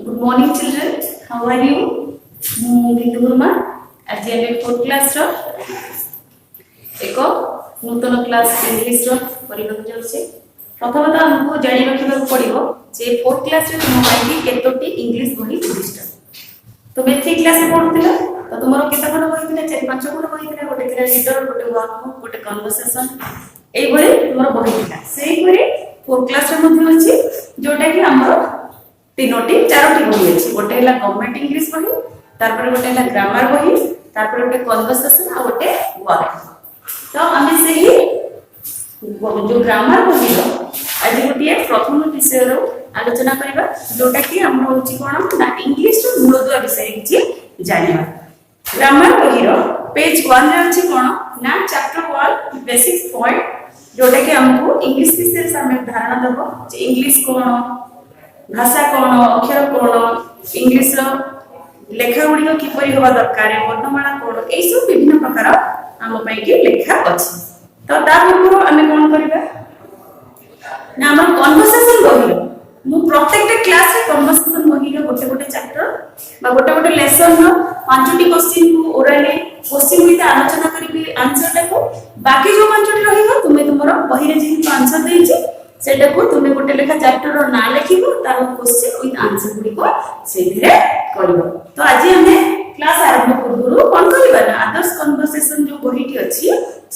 Good morning, children. How are you? Bindu Gurma. आज आम 4th class एक नूतन class English जाऊे प्रथम आमको जाणी रखा पड़ो जे 4th क्लास केतोटी इंग्लिश बही उद्दिष्ट तो मेट्रिक क्लास पढ़ुला तो तुम केत खंड बही 4-5 खंड बही गोटे रीडर गोटे वर्कबुक गोटे कन्वर्सेशन ये तुम बही से 4th क्लास अच्छी जोटा कि आम तीनोटी 4टी बही अच्छी गोटे है गवर्नमेंट इंग्लिश बही तारपर गोटे है ग्रामर बही तारपर गोटे कन्वर्सेशन आ गोटे वर्क तो आम से जो ग्रामर बही आज गोटे प्रथम विषय आलोचना करबा जोटा कि हम होची कोन ना इंग्लिश रो मूलदुआ विषय किछि जानिबा ग्रामर बही रो पेज 1 रे अछि कोन ना चैप्टर 1 बेसिक पॉइंट जोटा कि हमको इंग्लिश विषय सामने धारणा दबो जे इंग्लिश कोन भाषा कोन अक्षर कोन इंग्लिश रो लेखा गुडी किपरि होबा दरकार वर्णमाला कोन ए सब विभिन्न प्रकार हम पई के लेखा अछि तो ता पूर्व हमें कोन करबा ना हम कन्वर्सेशन बही मु प्रत्येक क्लास रे कन्वर्सेशन बही रे गोटे गोटे चैप्टर बा गोटे गोटे लेसन रो 5टी क्वेश्चन को ओरली क्वेश्चन विथ आलोचना करिबी आंसर देखो बाकी जो 5टी रहिबो तुमे तुमरो बही रे जे आंसर देछि सेटा को तुमे गोटे लेखा चैप्टर रो ना लिखिबो तार क्वेश्चन विथ आंसर गुडी को सेधिरे करबो तो आज हमें क्लास आरंभ पूर्व कोन करबा ना आदर्श कन्वर्सेशन जो बहीटी अछि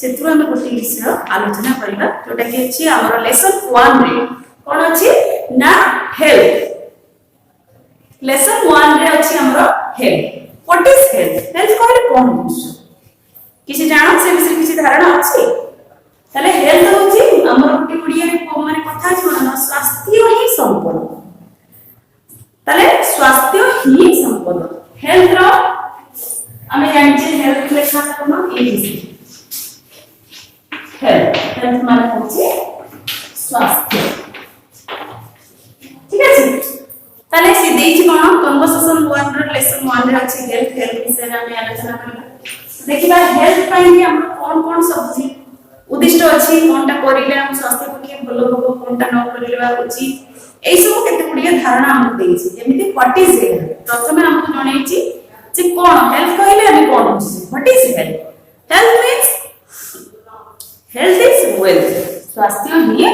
सेथु हमें गोटे विषय आलोचना करबा जोटा कि अछि हमर लेसन 1 रे कोन अछि ना हेल्थ लेसन 1 रे अछि हमर health what is health health कहले कोन बुझ किछि जानो से विषय किछि धारणा अछि तले हेल्थ होछि हमर गोटे गुडिया रे माने कथा अछि ना स्वास्थ्य ही संपद तले स्वास्थ्य ही संपद हेल्थ रो हमें जानिछे हेल्थ लेखा कोन एबीसी हेल्थ माने होछि स्वास्थ्य ठीक है ताले से देछि कोन कन्वर्सेशन 1 रो लेसन 1 रे अछि हेल्थ विषय रे हम आलोचना करबा देखिबा हेल्थ पाई हम कोन कोन सब जी उद्दिष्ट अछि कोनटा करिले हम स्वास्थ्य पक्षे भलो होबो कोनटा न करिले उचित एई सब केते गुडिया धारणा हम देछि जेमिति व्हाट इज हेल्थ प्रथमे हमको जणैछि जे कोन हेल्थ कहले हम कोन बुझि what is health health means health is wealth स्वास्थ्य ही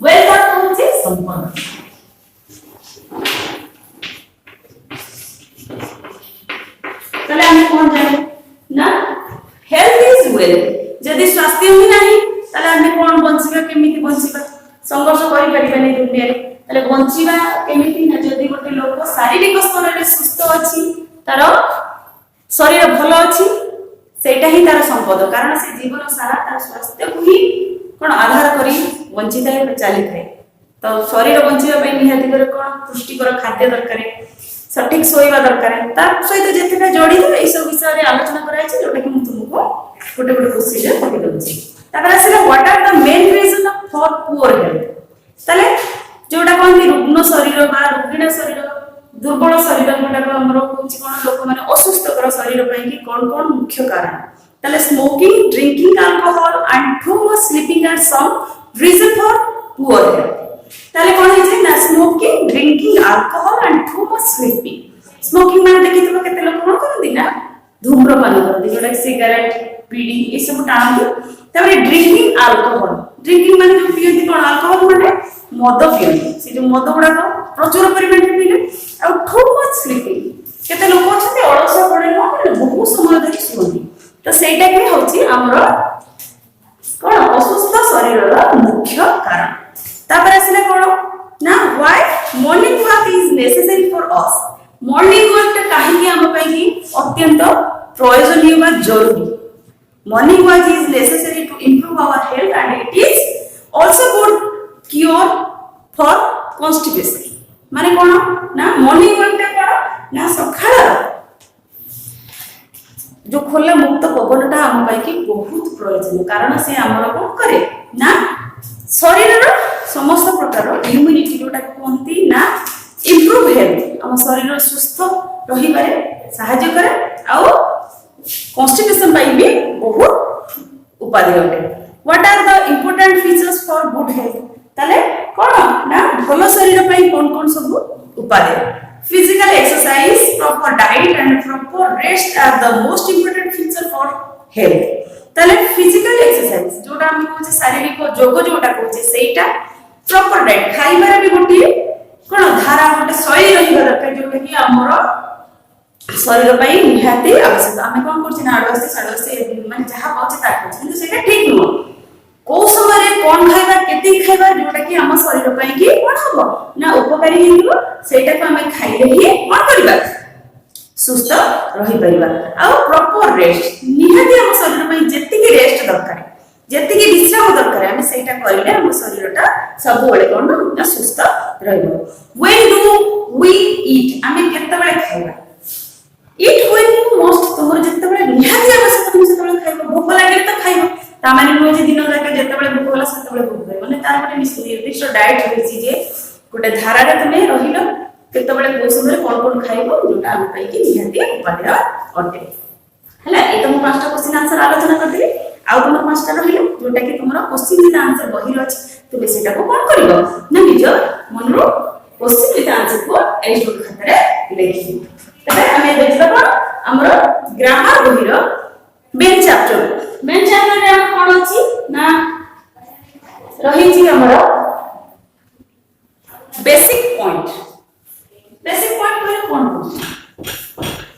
वेल्थ अर्थ होछि संपद तले हम कोन जाने ना हेल्थ इज वेल्थ जदि स्वास्थ्य ही नहीं तले हम कोन बंचिबा केमिति बंचिबा संघर्ष करि परिबानी दुनिया रे तले बंचिबा केमिति ना जदि गोटे लोक शारीरिक स्तर रे सुस्थ अछि तार शरीर भलो अछि सेटा ही तार संपद कारण से जीवन सारा तार स्वास्थ्य को ही कोन आधार करी वंचित है चली थाए तो शरीर बंचिबा पे निहाती करे कोन पुष्टिकर खाद्य दरकार सठिक सोइबा दरकार तार सहित जेतेटा जोड़ी दे ए सब विषय रे आलोचना कराय छै जोटा कि हम तुमको गोटे गोटे क्वेश्चन रे पढि दउछि तापर आसीला what are the main reason for poor health तले जोटा कोन रुग्ण शरीर बा रुग्ण शरीर दुर्बल शरीर गोटा हमरो होछि कोन लोक माने असुस्थकर शरीर पई कि कोन मुख्य कारण तले smoking drinking alcohol and too much sleeping are some reason for poor health तले कोन है ना smoking drinking alcohol and too much sleeping smoking माने देखि तुम केते लोक कोन करथि ना धूम्रपान करथि जोटा सिगरेट बीड़ी ए सब टाणु तबरे ड्रिंकिंग ड्रिंकिंग माने जो पियति कोन अल्कोहल माने मद पियति से जो मद गुडा प्रचुर परिमाण में पिले आ टू मच स्लीपिंग केते लोक अछते अलस पड़े न बहुत समय धरि सुनति तो सेटा के होछि हमरो कोन असुस्थ शरीर रो मुख्य कारण तापर आसीले कोन ना why morning walk is necessary for us morning walk ता काहे कि हम पई कि अत्यंत प्रयोजनीय बा जरूरी morning walk is necessary to improve our health and it is also good cure for constipation माने कोन ना मॉर्निंग वॉक ता कोन ना सखाळ जो खोला मुक्त पवनटा हम पाई कि बहुत प्रयोजन कारण से हमर कोन करे ना शरीर रो समस्त प्रकार इम्यूनिटी जोटा कोनती ना इंप्रूव हेल्थ हम शरीर सुस्थ रही पारे सहायता करे आ कॉन्स्टिपेशन पाई भी बहुत उपादेय होते what are the important features for good health तले कोन ना भलो शरीर पाई कोन कोन सब उपादेय physical exercise proper diet and proper rest are the most important feature for health ताले physical exercise जोटा हम कहूचे शारीरिक जोग जोटा कहूचे सेटा proper diet खाइबार भी गोटी कोन धारा गोटे शैली रहिबा दरकार जोटा कि हमर शरीर पई निहाती आवश्यक आमे कोन करछि ना आडवासी साडवासी माने जहा पाउचे ता करछि किंतु सेटा ठीक नुह को समय कोन खाइबा केते खाइबा जोटा कि हम शरीर पई कि कोन हबो ना उपकारी हिबो सेटा को हमें खाइले ही कोन करबा सुस्त रही परिबा आ प्रॉपर रेस्ट निहाती हम शरीर पई जेति कि रेस्ट दरकार जेति कि विश्राम दरकार हम सेटा करिले हम शरीरटा सब बेले कोन ना सुस्त रहइबो व्हेन डू वी ईट हमें केते बेले खाइबा ईट व्हेन मोस्ट तोमर जेते बेले निहाती आवश्यक तुम सेते बेले खाइबो भूख लागे त खाइबो ता माने नुहे जे दिन जाके जेते बेले भूख होला सेते बेले भूख करे माने तार गोटे निर्दिष्ट डाइट होइछि जे गोटे धारा रे तुमे रहिलो केते बेले को समय कोन खाइबो जोटा हम पई कि निहाती उपादेय अटे हला ए तुम पांचटा क्वेश्चन आंसर आलोचना करदिले आ तुम पांचटा रहिलो जोटा कि तुमरो क्वेश्चन विथ आंसर बहिर अछि तुमे सेटा को कोन करिवो ना निज मनरो क्वेश्चन विथ आंसर को ए नोट खातारे लेखि तबे हमें देखबा कोन हमरो ग्रामर बहिर मेन चैप्टर रे हम कोन अछि ना रही छी हमरो बेसिक पॉइंट माने कोन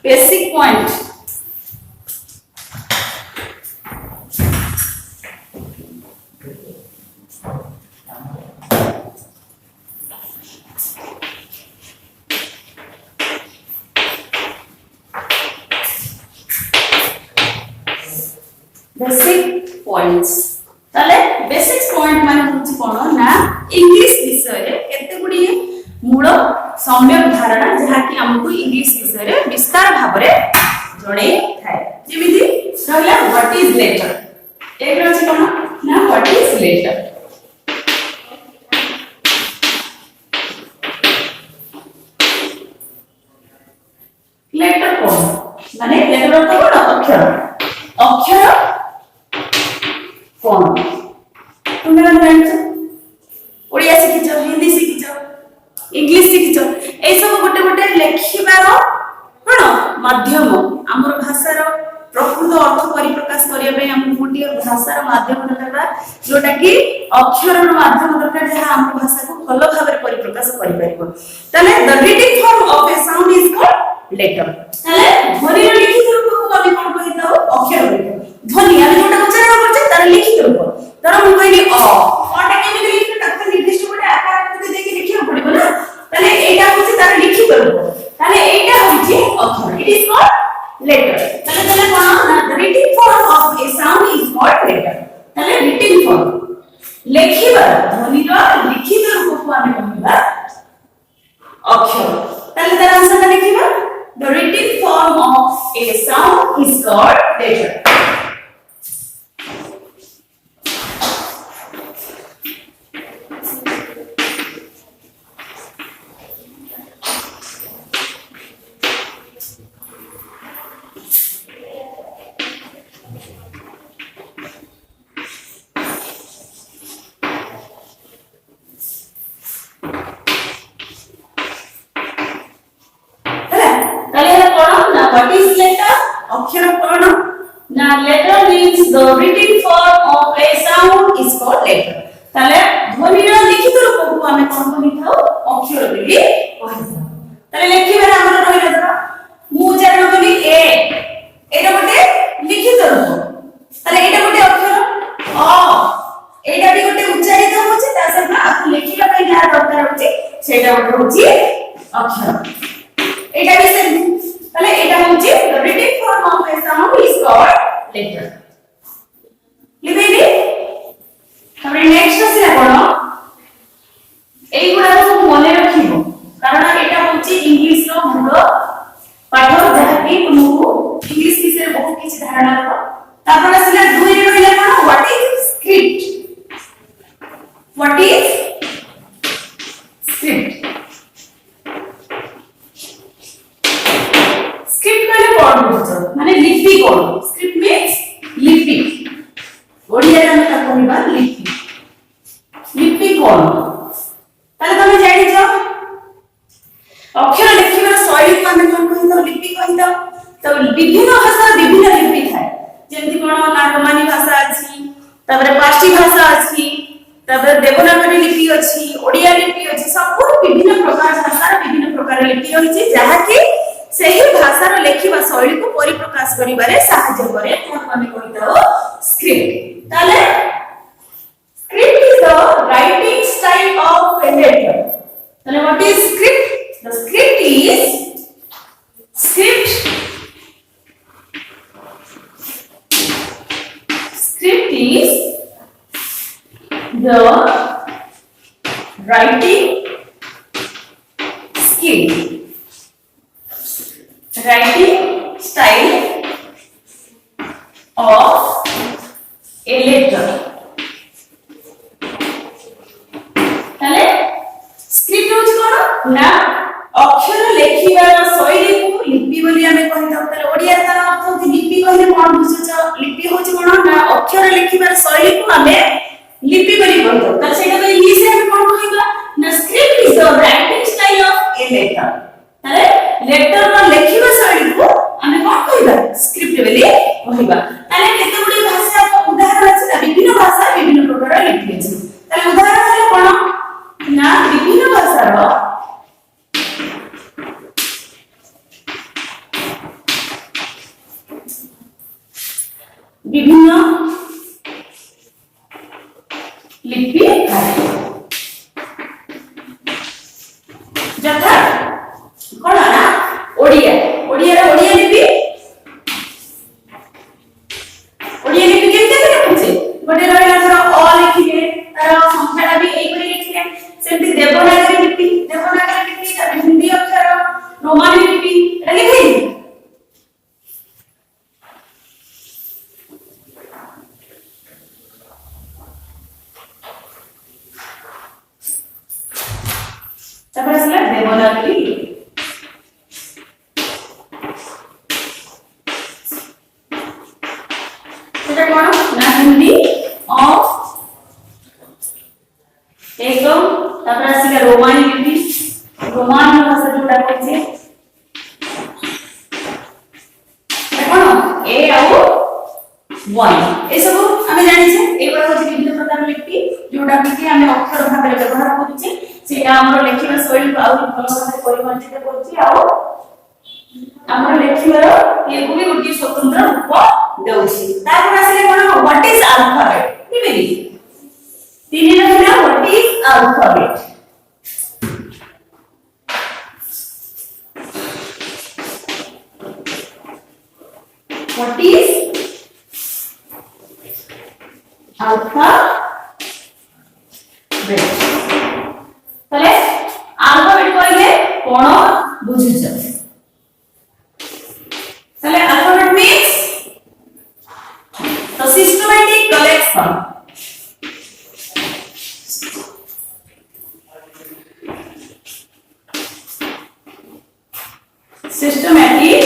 बेसिक पॉइंट बेसिक पॉइंट्स ताले बेसिक्स पॉइंट माने होछि कोन ना इंग्लिश विषय रे केते गुडी मूल सम्यक धारणा जहा कि हमकु इंग्लिश विषय रे विस्तार भाव रे जणे थाए जेमिति रहला व्हाट इज लेटर एक अछि कोन ना व्हाट इज लेटर लेटर कोन माने लेटर अर्थ कोन अक्षर कोन तुम जानछ ओडिया सिखिछ हिंदी सिखिछ इंग्लिश सिखिछ ए सब गोटे गोटे लेखिबार कोन माध्यम हमर भाषार प्रकृत अर्थ परिप्रकाश करिया पे हम गोटे भाषार माध्यम दरकार जोटा कि अक्षरर माध्यम दरकार जहा हम भाषा को भलो भाबरे परिप्रकाश करि परिबो तले the reading form of a sound is called letter तले ध्वनि लिखित रूप को हम कोन कहिताओ अक्षर ध्वनि हम जोटा उच्चारण करछे तार लिखित रूप तर हम कहली अटा केमिति लिखि तक निर्दिष्ट गोटे आकार आकृति देखि लिखियो पड़िबो ना तले एटा होछि तार लिखित रूप तले एटा होछि अक्षर इट इज कॉल्ड लेटर तले तले कोन ना the reading form of a sound is called letter तले रीडिंग फॉर्म लेखिबा ध्वनि रो लिखित रूप को हम कहबा अक्षर तले तार आंसर लिखिबा the reading form of a sound is called letter What is letter? अक्षर कोन ना letter means the written form of a sound is called letter. ताले ध्वनि रो लिखित रूप को हमें कोन कहिथाउ अक्षर बोली कहिथाउ ताले लेखिबा हमर रहिला त मु उच्चारण कली ए एटा गोटे लिखित रूप ताले एटा गोटे अक्षर अ एटा भी गोटे उच्चारित होछि ता सब आप लिखिला पई जा दरकार होछि सेटा गोटे होछि अक्षर एटा भी से ताले एटा होछि the reading form of a sound is called letter लिबेली तबे नेक्स्ट से कोन एई गुडा सब मने रखिबो कारण एटा होछि इंग्लिश रो मूल पाठ जहा कि तुमको इंग्लिश विषय बहुत किछ धारणा हो तापर असला दुई रे रहले कोन what is script what is script script माने लिपि कोन स्क्रिप्ट मींस लिपि ओडिया रे हम कहबा लिपि कोन ताले तमे जानि छ तब देवनागरी लिपि अछि, ओडिया लिपि अछि, सब विभिन्न प्रकार भाषार विभिन्न प्रकार लिपि रही जहा कि सही भाषार लेखिबा शैली को परिप्रकाश करिबारे सहायता करे ताको हम कहिताओ स्क्रिप्ट। ताले script is the writing style of a letter. Then what is script? The script is the writing skill, writing style of a letter. তাহলে স্ক্রিপ্ট হচ্ছে কোন না অক্ষর লেখিবার শৈলীକୁ লিপি ବୋଲି ଆମେ କହିଥାଉ। ତାହେଲେ ଓଡ଼ିଆ ତାର ଅର୍ଥ ହଉଛି লিপি କହିଲେ କଣ ବୁଝୁଛ? লিপি ହଉଛି কোন ନା ଅକ୍ଷର ଲେଖିବାର ଶୈଳୀକୁ ଆମେ লিপি ବୋଲି କହିଥାଉ। ତାହେଲେ ସେଇଟା ପାଇଁ ଇଂଲିଶରେ ଆମେ କଣ କହିବା ନା script is the writing style of A letter. ତାହେଲେ ଲେଟରର ଲେଖିବା ଶୈଳୀକୁ ଆମେ କଣ କହିବା ସ୍କ୍ରିପ୍ଟ ବୋଲି କହିବା। ତାହେଲେ କେତେ ଗୁଡ଼ିଏ ଭାଷା ଉଦାହରଣ ଅଛି ନା ବିଭିନ୍ନ ଭାଷା ବିଭିନ୍ନ ପ୍ରକାର ଲିପି ଅଛି। ତାହେଲେ ଉଦାହରଣ ହେଲେ କଣ ना विभिन्न भाषार विभिन्न लिपि यथा कौन ना ओडिया ओडिया ओडिया लिपि केते लिखुचे गोटे रहला धर अ लिखिले तार संख्याटा भी एई परि लिखिले सेमती देवनागरी लिपि तार हिंदी अक्षर रोमानी लिपि एटा लिखि तापर असला देवनागरी लिपि सेटा कोन ना हिंदी ऑफ एकदम तापर आसीला रोमानी लिपि रोमानी भाषा जोटा कहछे देखो ए आउ 1 ए सब हमें जानि छे एबा होछि विभिन्न प्रकार लिपि जोटा कि हमें अक्षर भाबे व्यवहार करूछे सेटा हमर लेखिबा शैली को आउ भलो भाबे परिवर्तित करूछि आउ हमर लेखिबार ये गुली गुटी स्वतंत्र रूप देउछि। तापर आसीले कोन व्हाट इज अल्फाबेट निबेली तीन रहला what is alphabet what is alphabet तले अल्फाबेट कहले कोन बुझिछ तले alphabet means the systematic collection systematic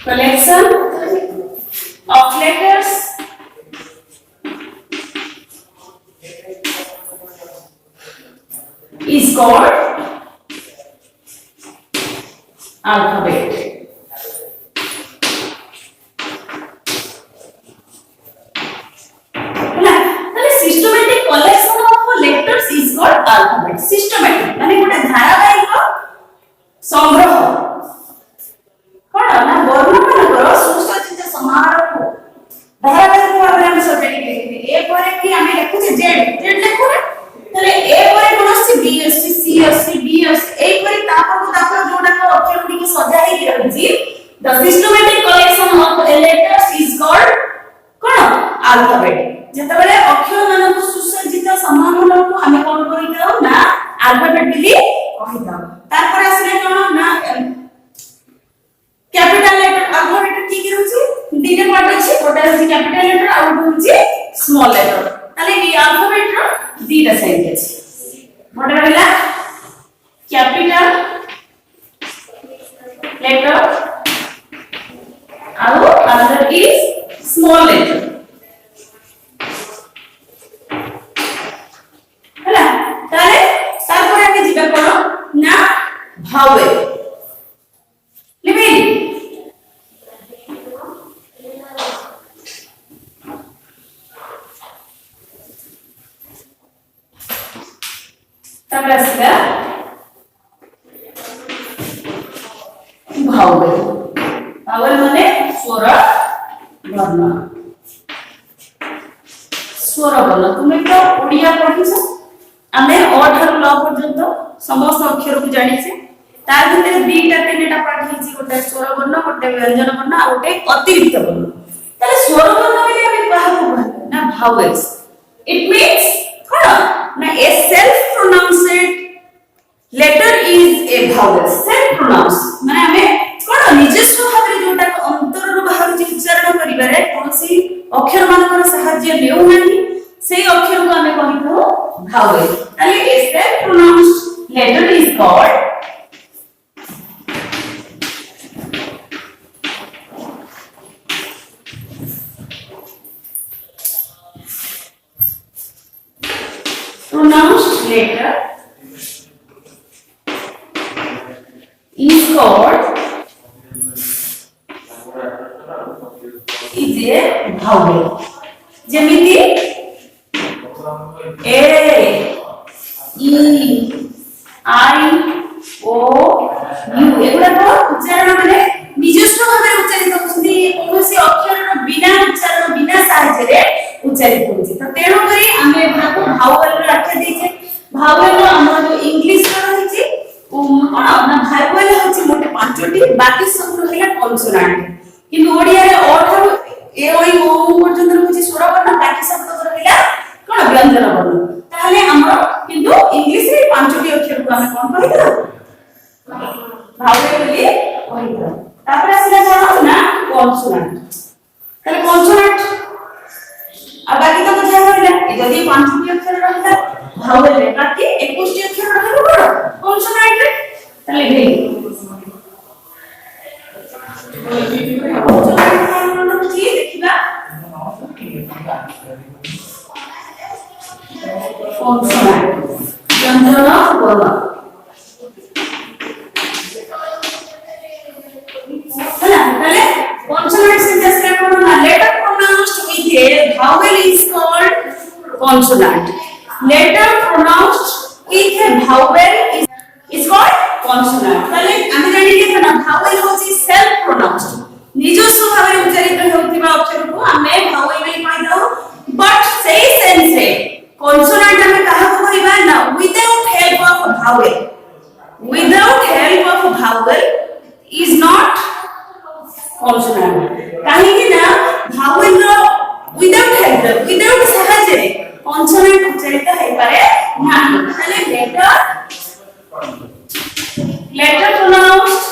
collection of letters is called alphabet. Systematic collection of letters is called alphabet. Systematic माने गोटे धारावाहिक संग्रह कोन ना वर्ण मानकर सुसज्जित समारोह को धारावाहिक भाबे हम सजाई लिखिबे ए परे कि हम लिखुचे जेड लिखु ना तले ए परे कोन अछि बी अछि सी अछि डी अछि ए परे तापर जोडा को अक्षर गुडी को सजाई रहिछि the systematic collection of letters is called कोन अल्फाबेट। जेतबेले अक्षर मानक सुसज्जित समारोह को हम कोन करिताउ ना अल्फाबेट बिली कहिताउ। तापर आसीले कोन ना कैपिटल लेटर अल्फाबेट की रहउछि दीने पार्ट अछि गोटा अछि कैपिटल लेटर आ गोटा अछि स्मॉल लेटर ताले ई अल्फाबेट रो दीटा साइज अछि गोटा रहला कैपिटल लेटर और another is small letter हला ताले तारपर आके जिबा कोन ना भावेल लिबी तापर आसला भावेल भावेल माने स्वर वर्ण स्वर वर्ण तुम तो ओडिया पढ़िछ आमे अ ठारू ल पर्यंत समस्त अक्षर को जानिछे तार भितर दुईटा तीनटा पार्ट हिची गोटे स्वर वर्ण गोटे व्यंजन वर्ण आ गोटे अतिरिक्त वर्ण ताले स्वर वर्ण बोले आमे काहाको कहू ना भावेल्स इट मींस कोन ना a self pronounced letter is a vowel self pronounce माने आमे कोन निजस्व भाबरे जोटा अंतर रो बाहर जे उच्चारण करिबारे कोनसी अक्षर मानकर सहाय्य लेउ नाही सेही अक्षर को आमे कहिथो भावेल ताले a self pronounced letter is called pronounced letter is called is a vowel जेमिति a e i o u एगुडा को उच्चारण माने निजस्व भाबरे उच्चारित होउछन्ती कोनोसी अक्षर बिना उच्चारण बिना सहाय्य रे उच्चारित होउछि त तेणु करी आमे एगुडा को भावेल रे आख्या देछे भावेल हमर जो इंग्लिश रे रहिछि कोन ना भावेल होछि मोटे पांचटी बाकी सब रहिला कॉन्सोनेंट किंतु ओडिया रे अ ठारू ए ओई ओ पर्यंत रहिछि स्वर वर्ण बाकी सब तो रहिला कोन व्यंजन वर्ण ताहले हमर किंतु इंग्लिश रे पांचटी अक्षर को आमे कोन कहिला भावेल बोली कहिला तापर आसिला कोन ना कॉन्सोनेंट ताले कॉन्सोनेंट अब बाकी तो बुझा होइला ए जदी पांचटी अक्षर रहला भावेल रे बाकी 21 अक्षर रहला कोन कॉन्सोनेंट रे ताले भेई कॉन्सोनेंट की देखिबा कॉन्सोनेंट व्यंजन वर्ण है ना ताले कॉन्सोनेंट सेंटेंस रे कोन ना letter pronounced with a vowel is called consonant letter pronounced with a vowel is called consonant ताले आमे जानि के ना vowel होची self pronounced निजस्व भाबरे उच्चारित होउतिबा अक्षर को आमे vowel नै पाइ दउ बट सेही सेंस रे consonant आमे काहा को कहबा ना without help of a vowel is not consonant काहे कि ना vowel रो without सहाय्य रे consonant उच्चारित है पारे नाही ताले letter pronounced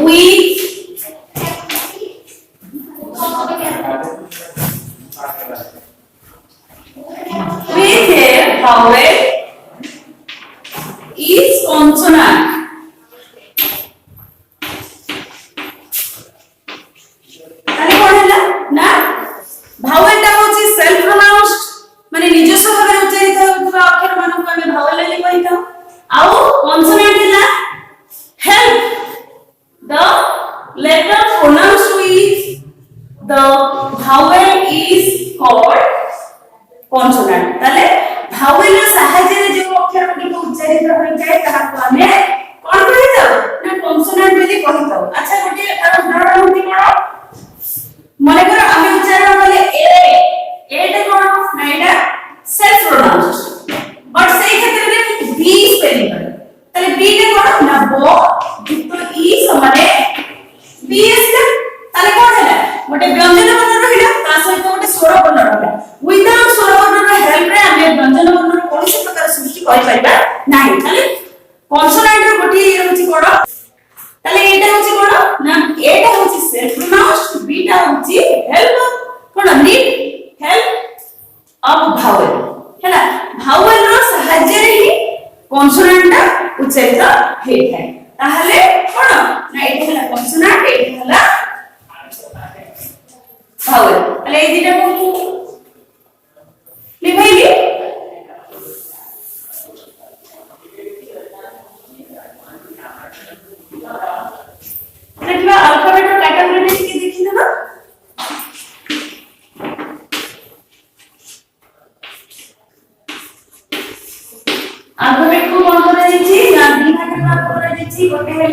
with a vowel is consonant ताले कोन हैला ना भावेल ता होची सेल्फ प्रोनाउंस्ड माने निजस्व भाबरे उच्चारित होउतबा अक्षर मानक आमे भावेल ले कहिता आउ कॉन्सोनेंट हैला help the letter pronounced with the vowel is called consonant ताले भावेल रो सहाय्य रे जो अक्षर गुडी को उच्चारित होई जाय ताहा को आमे कोन कहिता ना कॉन्सोनेंट बोली कहिता अच्छा गोटे उदाहरण होती कोन मने कर आमे उच्चारण बोले ए टे कोन ना एटा सेल्फ प्रोनाउंस्ड बट सेही क्षेत्र रे बी स्पेलिंग कर ताले बी टे कोन ना बो युक्त ई समाने बी एस ताले कोन हैला गोटे व्यंजन वर्ण रहिला ता सहित गोटे स्वर वर्ण रहिला विदाउट स्वर वर्ण रो हेल्प रे आमे व्यंजन वर्ण रो कोनसी प्रकार सृष्टि करि परिबा नाही ताले कॉन्सोनेंट रो गोटी रहउची कोन ताले एटा होची कोन ना एटा होची सेल्फ प्रोनाउंस्ड बी टा होची help cone need help of vowel हैला भावेल रो सहाय्य रे ही कॉन्सोनेंट टा उच्चारित हेइ थाए ताहले कोन ना एटा हैला कॉन्सोनेंट एटा हैला भावेल ताले ए दिटा को लिखाइली देखिबा अल्फाबेट और कैटेगरी के देखि ना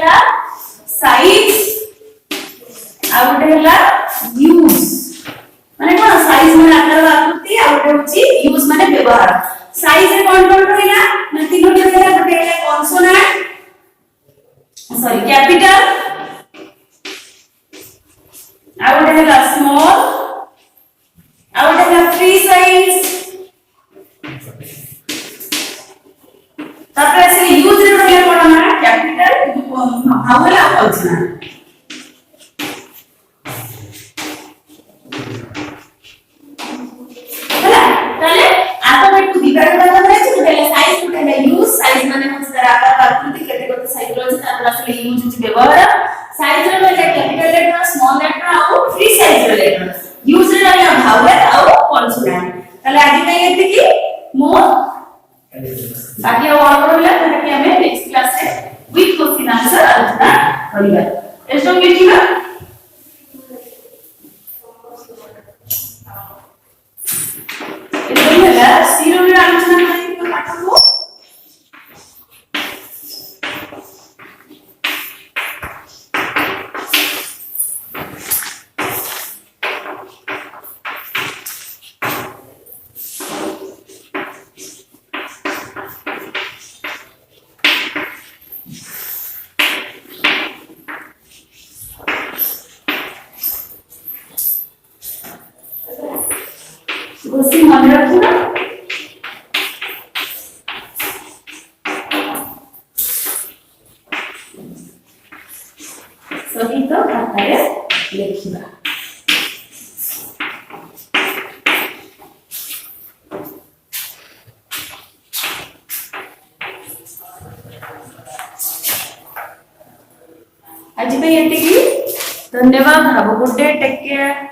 ହେଲା ସାଇଜ ଆଉ ଗୋଟେ ହେଲା ୟୁଜ ମାନେ କଣ ସାଇଜ ମାନେ ଆକାର ଆକୃତି ଆଉ ଗୋଟେ ହେଉଛି ୟୁଜ ମାନେ ବ୍ୟବହାର ସାଇଜ ରେ କଣ କଣ ରହିଲା ନା ତିନୋଟି ରହିଲା ଗୋଟେ ହେଲା କନସୋନାଣ୍ଟ ସରି କ୍ୟାपिଟାଲ ଆଉ ଗୋଟେ ହେଲା ସ୍ମॉल ଆଉ ଗୋଟେ ହେଲା फ्री साइज तापर से यूज रे रहला कोन ना कैपिटल हावल आउचना ହେଲା ତାले आतो में टू दिबार बात करे छै गुटेला साइज गुटेला यूज साइज माने होछ तार आकार आकृति केते कोते साइज रहछ तापर असले यूज होछ व्यवहार साइज रे रहला कैपिटल लेटर स्मॉल लेटर आउ फ्री साइज रे लेटर यूज रे रहला भावल आउ कॉन्सोनेंट ताले आदि में एते की मो बाकी और रहला ताकि हमें नेक्स्ट क्लास रे विथ क्वेश्चन आंसर आलोचना करिया एसो लिखिबा एसो होला जीरो रे आलोचना करिबा पाठ को गोसी मन रखना सही तो खातारे लिखिबा आज पे एतिकी धन्यवाद have a good day take care